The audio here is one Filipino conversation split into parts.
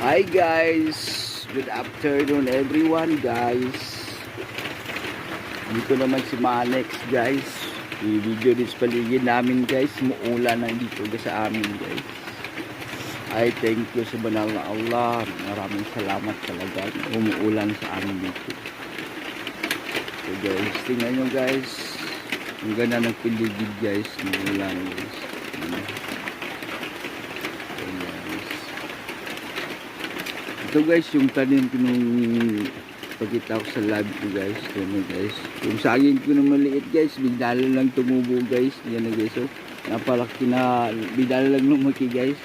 Hi guys, good afternoon everyone guys. Dito naman si Manex guys. I-video din sa paligid namin guys. Muulan na dito sa amin guys. I thank you sa banal na Allah. Maraming salamat talaga. Umuulan sa amin dito. So guys, tingnan nyo guys. Ang ganda ng paligid guys. Muulan guys. Ito guys, yung tanim ko nung pagkita ko sa live ko guys. Ito guys. Yung saging ko na maliit guys, bigla lang tumubo guys. Yan na guys. So, napalaki na, bigla lang lumaki guys.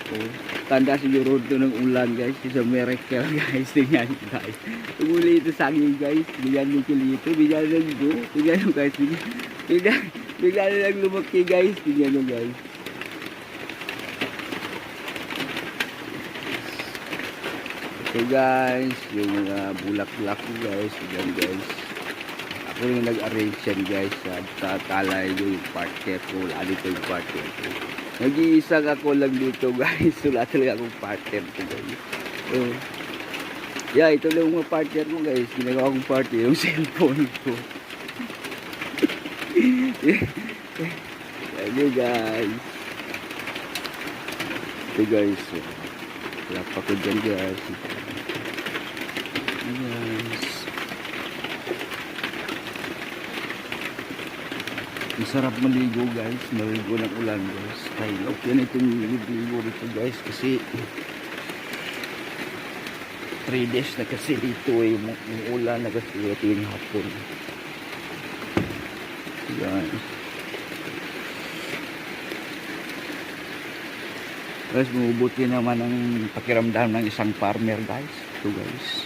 So, tanda siguro ito ng ulan guys. It's a miracle guys. Tingnan nyo guys. Tumuli ito saging guys. Bigyan nyo kilito. Bigla lang ito. Tingnan nyo guys. Bigla lang lumaki guys. Tingnan nyo guys. So guys, yung mga bulak-bulak ko guys, yan guys. Ako yung nag-arrange yan guys sa talay yung partner ko, wala dito yung partner ko. Nag-iisang ako lang dito guys, wala talaga akong partner ko guys. So, yeah, ito lang yung partner ko guys, ginagawa kong partner, yung cellphone ko. Yan guys. Ito guys, wala pa ko dyan guys. Yes. Masarap maligo guys. Maligo ng ulan guys. Kaya okay na itong ligo rito guys. Kasi 3 days na kasi dito yung ulan na kasi yung hapon. Yan. Guys, mabubuti naman ang pakiramdam ng isang farmer guys. Ito guys.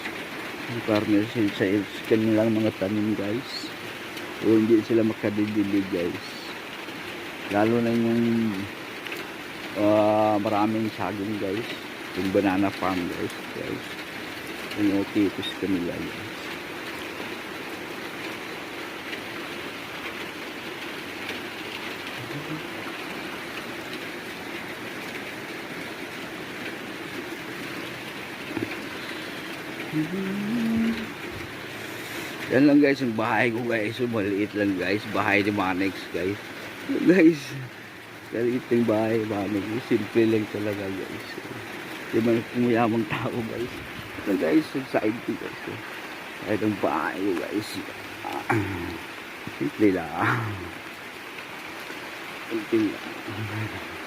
Ang farmer sa kanilang mga tanim guys. O hindi sila makadidilig guys. Lalo na yung maraming saging guys. Yung banana farm guys. Yung okay ito sa kanila guys. Yan lang guys ang bahay ko guys. So, maliit lang guys. Bahay ni Manex guys. Guys, maliit yung bahay ni Manex. Simple lang talaga guys. Di ba kumuyamang tao guys. Ito guys, yung side ko guys. Kahit ang bahay ko guys. Simple lang. Simple lang.